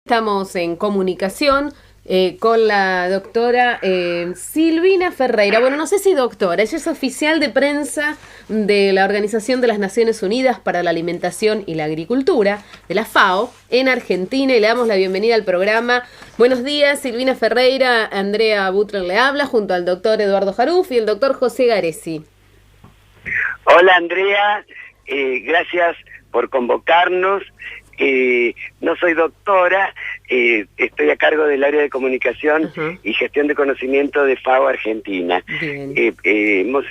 Estamos en comunicación con la doctora Silvina Ferreira. Bueno, no sé si doctora, ella es oficial de prensa de la Organización de las Naciones Unidas para la Alimentación y la Agricultura, de la FAO, en Argentina, y le damos la bienvenida al programa. Buenos días, Silvina Ferreira. Andrea Butler le habla, junto al doctor Eduardo Jaruf y el doctor José Garesi. Hola, Andrea, gracias por convocarnos. No soy doctora, estoy a cargo del área de comunicación y gestión de conocimiento de FAO Argentina. Hemos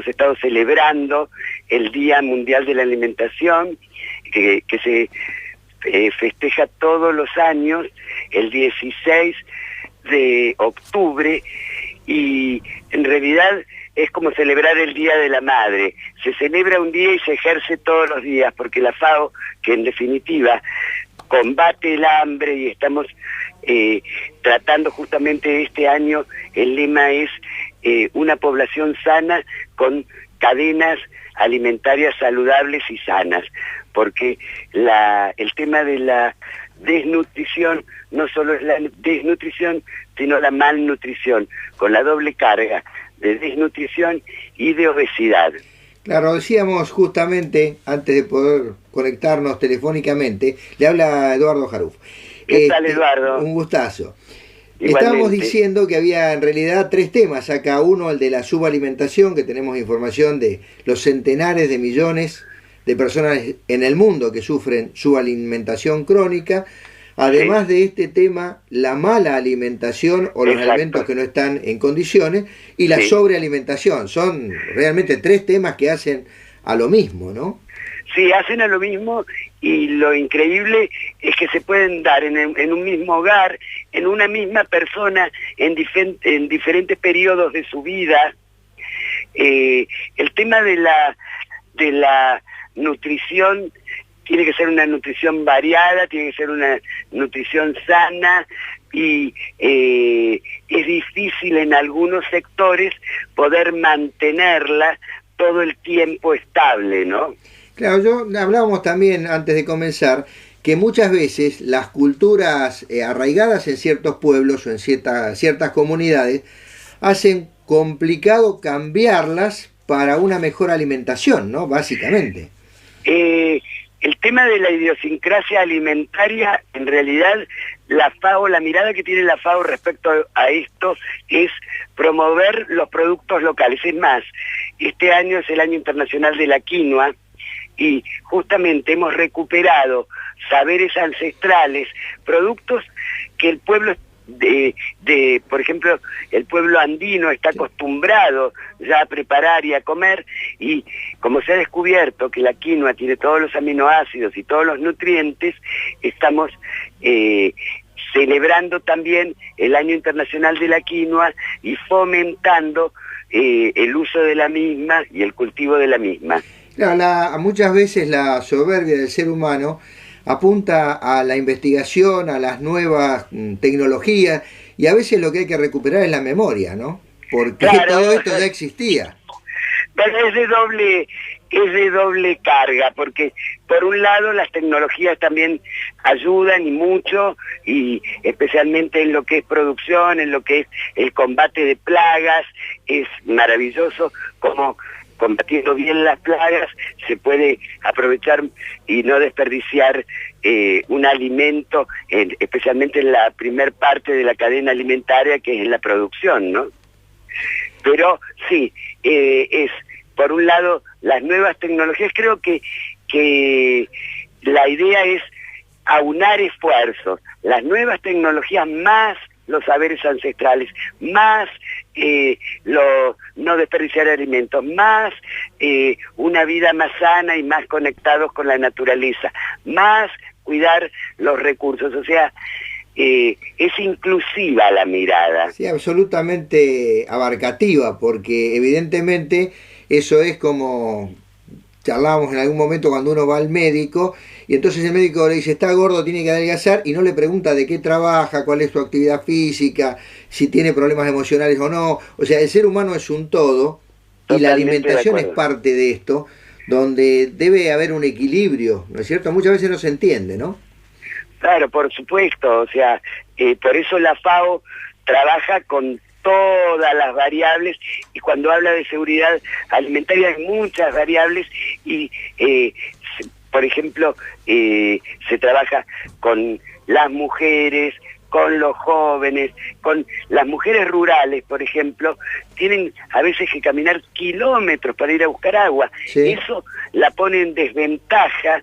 estado celebrando el Día Mundial de la Alimentación, que se festeja todos los años, el 16 de octubre, y en realidad es como celebrar el Día de la Madre. Se celebra un día y se ejerce todos los días, porque la FAO, que en definitiva combate el hambre, y estamos tratando justamente este año, el lema es una población sana con cadenas alimentarias saludables y sanas, porque el tema de la desnutrición no solo es la desnutrición, sino la malnutrición, con la doble carga de desnutrición y de obesidad. Claro, decíamos justamente, antes de poder conectarnos telefónicamente, le habla Eduardo Jaruf. ¿Qué tal, Eduardo? Un gustazo. Igualmente. Estábamos diciendo que había en realidad tres temas acá. Uno, el de la subalimentación, que tenemos información de los centenares de millones de personas en el mundo que sufren subalimentación crónica. Además de este tema, la mala alimentación o los alimentos que no están en condiciones, y la sobrealimentación. Son realmente tres temas que hacen a lo mismo, ¿no? Sí, hacen a lo mismo, y lo increíble es que se pueden dar en un mismo hogar, en una misma persona, en diferentes periodos de su vida. El tema de la nutrición tiene que ser una nutrición variada, tiene que ser una nutrición sana, y es difícil en algunos sectores poder mantenerla todo el tiempo estable, ¿no? Claro, hablábamos también antes de comenzar que muchas veces las culturas arraigadas en ciertos pueblos o en ciertas comunidades hacen complicado cambiarlas para una mejor alimentación, ¿no? Básicamente. El tema de la idiosincrasia alimentaria, en realidad la FAO, la mirada que tiene la FAO respecto a esto es promover los productos locales. Es más, este año es el Año Internacional de la Quinoa, y justamente hemos recuperado saberes ancestrales, productos que el pueblo por ejemplo, el pueblo andino está acostumbrado ya a preparar y a comer, y como se ha descubierto que la quinoa tiene todos los aminoácidos y todos los nutrientes, estamos celebrando también el Año Internacional de la Quinoa y fomentando el uso de la misma y el cultivo de la misma. Claro, muchas veces la soberbia del ser humano apunta a la investigación, a las nuevas tecnologías, y a veces lo que hay que recuperar es la memoria, ¿no? Porque todo esto ya existía. Pero es de doble carga, porque por un lado las tecnologías también ayudan y mucho, y especialmente en lo que es producción, en lo que es el combate de plagas, es maravilloso como combatiendo bien las plagas se puede aprovechar y no desperdiciar un alimento, especialmente en la primer parte de la cadena alimentaria, que es la producción, ¿no? Pero sí, es por un lado las nuevas tecnologías. Creo que la idea es aunar esfuerzos, las nuevas tecnologías más los saberes ancestrales, más no desperdiciar alimentos, más una vida más sana y más conectados con la naturaleza, más cuidar los recursos. O sea, es inclusiva la mirada. Sí, absolutamente abarcativa, porque evidentemente eso es como charlábamos en algún momento cuando uno va al médico, y entonces el médico le dice, está gordo, tiene que adelgazar, y no le pregunta de qué trabaja, cuál es su actividad física, si tiene problemas emocionales o no. O sea, el ser humano es un todo, y la alimentación es parte de esto, donde debe haber un equilibrio, ¿no es cierto? Muchas veces no se entiende, ¿no? Claro, por supuesto, o sea, por eso la FAO trabaja con todas las variables, y cuando habla de seguridad alimentaria hay muchas variables, y por ejemplo se trabaja con las mujeres, con los jóvenes, con las mujeres rurales, por ejemplo, tienen a veces que caminar kilómetros para ir a buscar agua. Sí. Eso la pone en desventaja,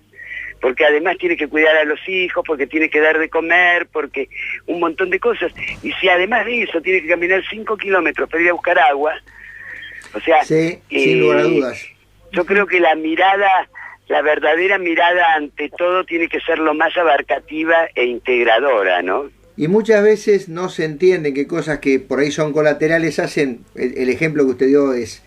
porque además tiene que cuidar a los hijos, porque tiene que dar de comer, porque un montón de cosas. Y si además de eso tiene que caminar 5 kilómetros para ir a buscar agua, o sea... Sí, sin lugar a dudas. Yo creo que la mirada, la verdadera mirada ante todo tiene que ser lo más abarcativa e integradora, ¿no? Y muchas veces no se entienden que cosas que por ahí son colaterales hacen, el ejemplo que usted dio es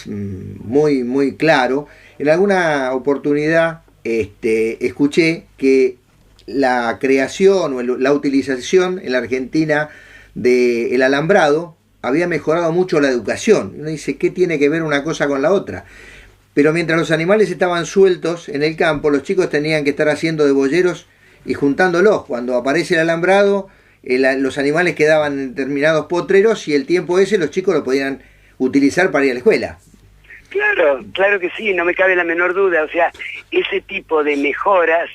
muy, muy claro. En alguna oportunidad escuché que la creación o la utilización en la Argentina del alambrado había mejorado mucho la educación. Uno dice, ¿qué tiene que ver una cosa con la otra? Pero mientras los animales estaban sueltos en el campo, los chicos tenían que estar haciendo de boyeros y juntándolos. Cuando aparece el alambrado, los animales quedaban en determinados potreros y el tiempo ese los chicos lo podían utilizar para ir a la escuela. Claro, claro que sí, no me cabe la menor duda. O sea, ese tipo de mejoras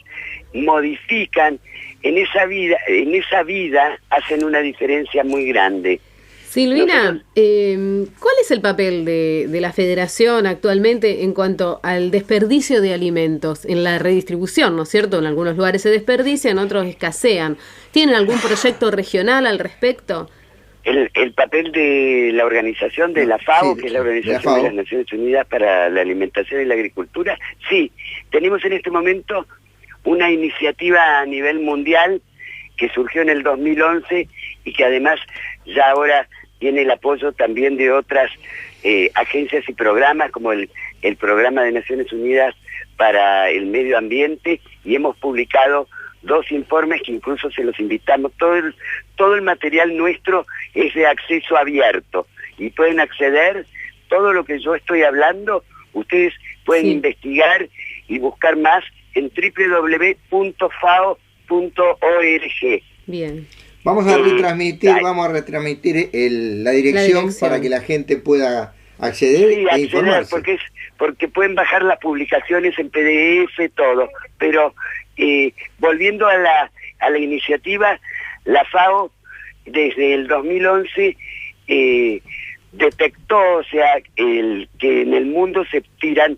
modifican en esa vida hacen una diferencia muy grande. Silvina, ¿cuál es el papel de la Federación actualmente en cuanto al desperdicio de alimentos en la redistribución, ¿no es cierto? En algunos lugares se desperdician, en otros escasean. ¿Tienen algún proyecto regional al respecto? El papel de la organización de la FAO, sí, que es la Organización de las Naciones Unidas para la Alimentación y la Agricultura, sí, tenemos en este momento una iniciativa a nivel mundial que surgió en el 2011 y que además ya ahora tiene el apoyo también de otras agencias y programas, como el Programa de Naciones Unidas para el Medio Ambiente, y hemos publicado 2 informes que incluso se los invitamos. Todo el material nuestro es de acceso abierto y pueden acceder, todo lo que yo estoy hablando, ustedes pueden investigar y buscar más en www.fao.org. Bien. Vamos a retransmitir la dirección para que la gente pueda acceder e informarse. Porque pueden bajar las publicaciones en PDF, todo. Pero volviendo a la iniciativa, la FAO desde el 2011 detectó, o sea, que en el mundo se tiran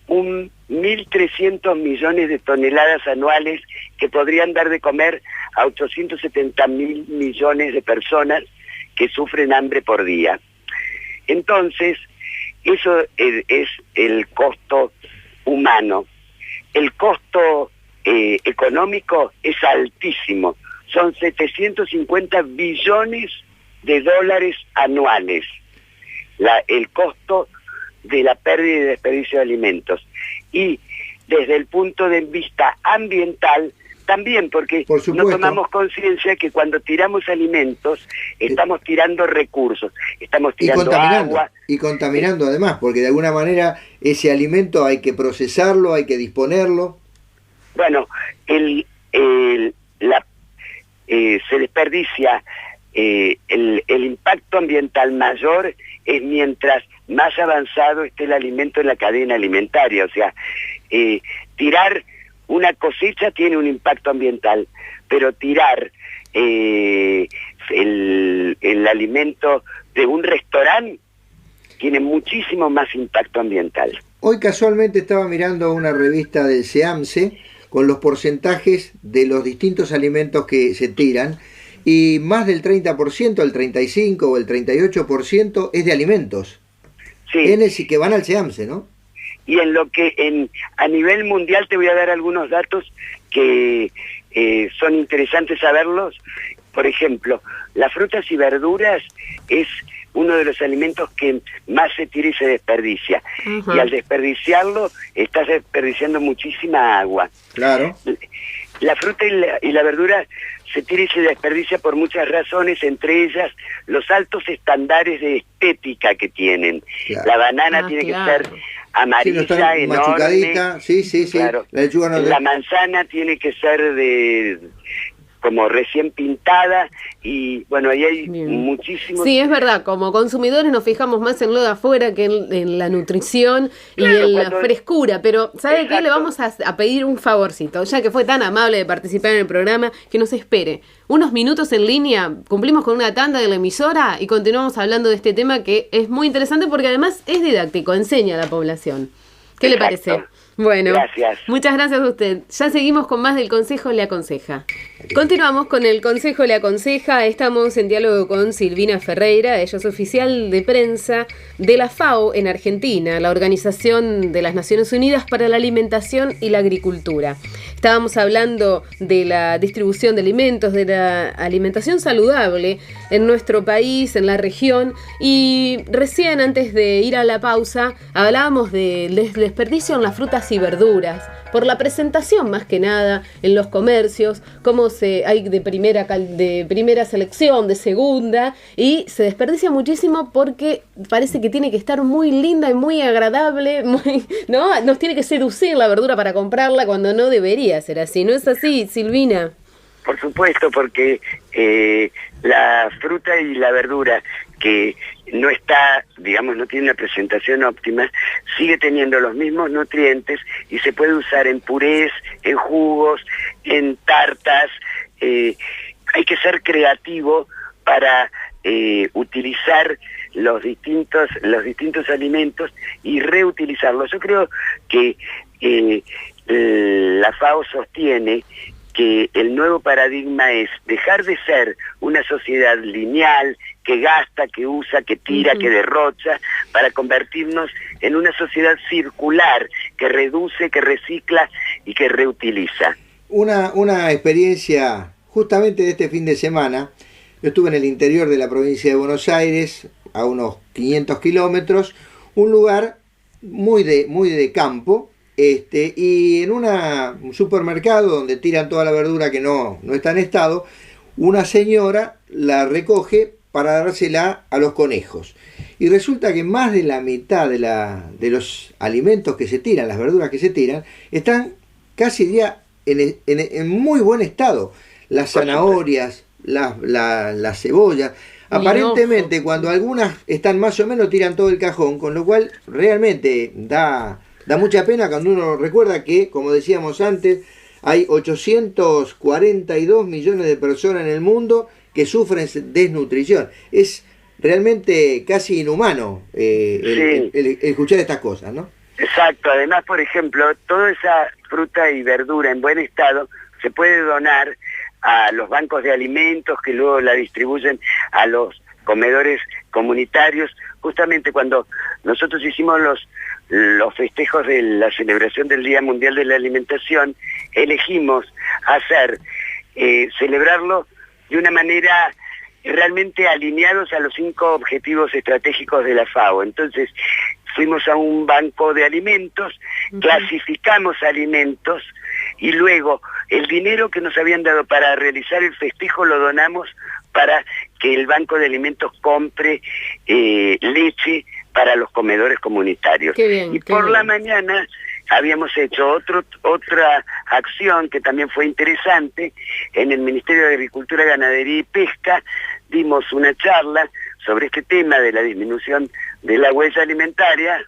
1.300 millones de toneladas anuales que podrían dar de comer a 870.000 millones de personas que sufren hambre por día. Entonces, eso es el costo humano. El costo económico es altísimo. Son 750 billones de dólares anuales. El costo de la pérdida y desperdicio de alimentos. Y desde el punto de vista ambiental, también, porque no tomamos conciencia que cuando tiramos alimentos, estamos tirando recursos, estamos tirando agua. Y contaminando además, porque de alguna manera ese alimento hay que procesarlo, hay que disponerlo. Bueno, se desperdicia, el impacto ambiental mayor es mientras más avanzado esté el alimento en la cadena alimentaria. O sea, tirar una cosecha tiene un impacto ambiental, pero tirar el alimento de un restaurante tiene muchísimo más impacto ambiental. Hoy casualmente estaba mirando una revista del SEAMSE con los porcentajes de los distintos alimentos que se tiran, y más del 30%, el 35% o el 38% es de alimentos. Sí. Que van al SEAMSE, ¿no? Y a nivel mundial te voy a dar algunos datos que son interesantes saberlos. Por ejemplo, las frutas y verduras es uno de los alimentos que más se tira y se desperdicia. Y al desperdiciarlo, estás desperdiciando muchísima agua. Claro. la fruta y la verdura se tira y se desperdicia por muchas razones, entre ellas los altos estándares de estética que tienen. Claro. La banana tiene que ser amarilla, sí, no enorme. Machucadita, sí. Claro. La lechuga no la manzana tiene que ser como recién pintada, y bueno, ahí hay muchísimos... Sí, es verdad, como consumidores nos fijamos más en lo de afuera que en la nutrición, claro, y en la frescura, pero ¿sabe qué? Le vamos a pedir un favorcito, ya que fue tan amable de participar en el programa, que nos espere unos minutos en línea, cumplimos con una tanda de la emisora y continuamos hablando de este tema que es muy interesante porque además es didáctico, enseña a la población. ¿Qué le parece? Bueno, gracias. Muchas gracias a usted. Ya seguimos con más del Consejo Le Aconseja. Continuamos con el Consejo Le Aconseja. Estamos en diálogo con Silvina Ferreira. Ella es oficial de prensa de la FAO en Argentina, la Organización de las Naciones Unidas para la Alimentación y la Agricultura. Estábamos hablando de la distribución de alimentos, de la alimentación saludable en nuestro país, en la región, y recién antes de ir a la pausa hablábamos del desperdicio en las frutas y verduras, por la presentación más que nada en los comercios, cómo hay de primera selección, de segunda, y se desperdicia muchísimo porque parece que tiene que estar muy linda y muy agradable, ¿no? Nos tiene que seducir la verdura para comprarla cuando no debería ser así. ¿No es así, Silvina? Por supuesto, porque la fruta y la verdura que no está, digamos, no tiene una presentación óptima, sigue teniendo los mismos nutrientes y se puede usar en purés, en jugos, en tartas. Hay que ser creativo para utilizar los distintos alimentos y reutilizarlos. Yo creo que la FAO sostiene que el nuevo paradigma es dejar de ser una sociedad lineal, que gasta, que usa, que tira, que derrocha, para convertirnos en una sociedad circular, que reduce, que recicla y que reutiliza. Una experiencia justamente de este fin de semana. Yo estuve en el interior de la provincia de Buenos Aires, a unos 500 kilómetros, un lugar muy de campo, y en un supermercado donde tiran toda la verdura que no está en estado, una señora la recoge para dársela a los conejos. Y resulta que más de la mitad de los alimentos que se tiran, las verduras que se tiran, están casi ya en muy buen estado. Las zanahorias, las cebollas. Aparentemente, cuando algunas están más o menos, tiran todo el cajón, con lo cual realmente da mucha pena cuando uno recuerda que, como decíamos antes, hay 842 millones de personas en el mundo que sufren desnutrición. Es realmente casi inhumano el escuchar estas cosas, ¿no? Exacto. Además, por ejemplo, toda esa fruta y verdura en buen estado se puede donar a los bancos de alimentos que luego la distribuyen a los comedores comunitarios. Justamente cuando nosotros hicimos los festejos de la celebración del Día Mundial de la Alimentación, elegimos celebrarlo de una manera realmente alineados a los 5 objetivos estratégicos de la FAO. Entonces, fuimos a un banco de alimentos, clasificamos alimentos y luego el dinero que nos habían dado para realizar el festejo lo donamos para que el banco de alimentos compre leche para los comedores comunitarios. Qué bien, y por la mañana habíamos hecho otra acción que también fue interesante. En el Ministerio de Agricultura, Ganadería y Pesca dimos una charla sobre este tema de la disminución de la huella alimentaria.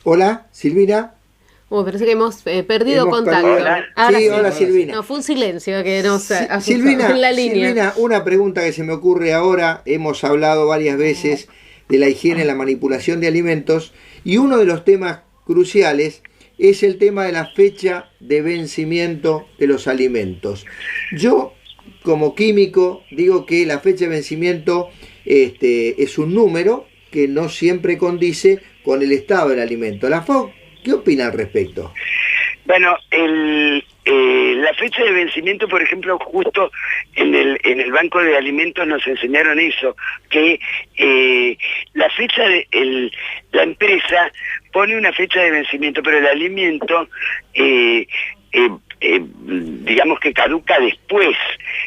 Hola, Silvina. Parece que hemos perdido contacto. Hola. Hola, Silvina. No, fue un silencio que nos asustó Silvina, en la línea. Silvina, una pregunta que se me ocurre ahora. Hemos hablado varias veces de la higiene, la manipulación de alimentos, y uno de los temas cruciales es el tema de la fecha de vencimiento de los alimentos. Yo, como químico, digo que la fecha de vencimiento es un número que no siempre condice con el estado del alimento. ¿La FAO qué opina al respecto? Bueno, la fecha de vencimiento, por ejemplo, justo en el banco de alimentos nos enseñaron eso, que la fecha la empresa pone una fecha de vencimiento, pero el alimento digamos que caduca después.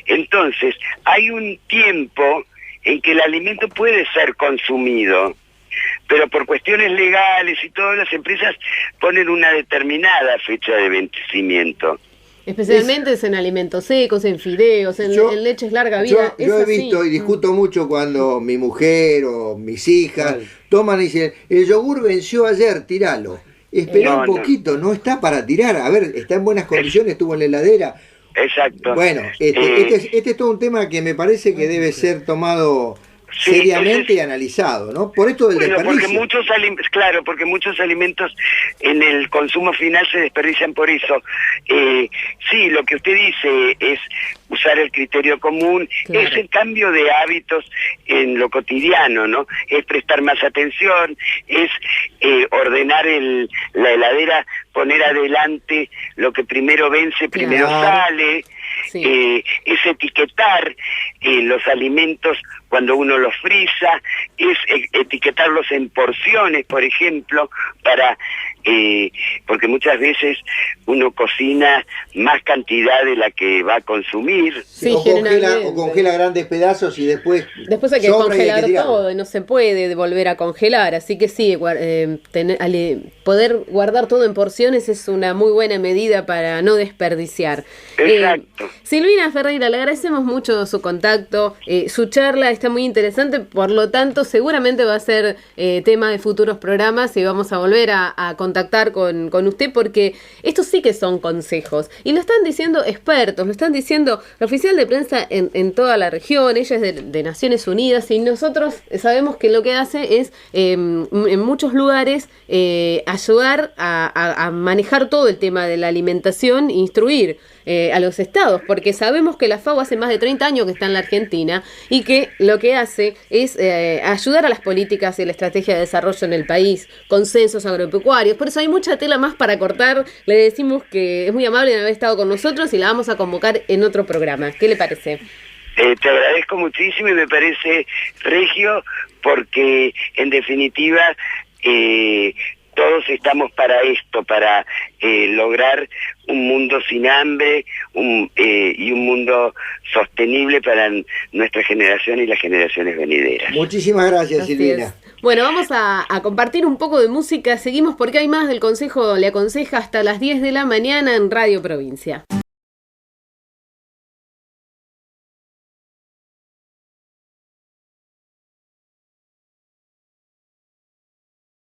Entonces, hay un tiempo en que el alimento puede ser consumido, pero por cuestiones legales y todas las empresas ponen una determinada fecha de vencimiento. Especialmente en alimentos secos, en fideos, en leches larga vida. Yo he visto y discuto mucho cuando mi mujer o mis hijas toman y dicen, el yogur venció ayer, tiralo. Espera un poquito, no está para tirar. A ver, está en buenas condiciones, estuvo en la heladera. Exacto. Bueno, este es todo un tema que me parece que debe ser tomado seriamente y analizado, ¿no? Por esto del desperdicio. Porque muchos alimentos en el consumo final se desperdician por eso. Sí, lo que usted dice es usar el criterio común, es el cambio de hábitos en lo cotidiano, ¿no? Es prestar más atención, es ordenar la heladera, poner adelante lo que primero vence, primero sale. Sí. Es etiquetar los alimentos cuando uno los frisa, es etiquetarlos en porciones, por ejemplo, porque muchas veces uno cocina más cantidad de la que va a consumir. Sí, o congela grandes pedazos y después hay que congelar todo, y no se puede volver a congelar, así que sí, poder guardar todo en porciones es una muy buena medida para no desperdiciar. Exacto. Silvina Ferreira, le agradecemos mucho su contacto, su charla está muy interesante, por lo tanto seguramente va a ser tema de futuros programas y vamos a volver a contactar con usted, porque estos sí que son consejos y lo están diciendo expertos, lo están diciendo la oficial de prensa en toda la región. Ella es de Naciones Unidas y nosotros sabemos que lo que hace es en muchos lugares ayudar a manejar todo el tema de la alimentación, instruir a los estados, porque sabemos que la FAO hace más de 30 años que está en la Argentina y que lo que hace es ayudar a las políticas y la estrategia de desarrollo en el país, consensos agropecuarios. Por eso hay mucha tela más para cortar. Le decimos que es muy amable de haber estado con nosotros y la vamos a convocar en otro programa. ¿Qué le parece? Te agradezco muchísimo y me parece regio porque en definitiva todos estamos para esto, para lograr un mundo sin hambre y un mundo sostenible para nuestra generación y las generaciones venideras. Muchísimas gracias, Silvina. Bueno, vamos a compartir un poco de música. Seguimos porque hay más del Consejo Le Aconseja hasta las 10 de la mañana en Radio Provincia.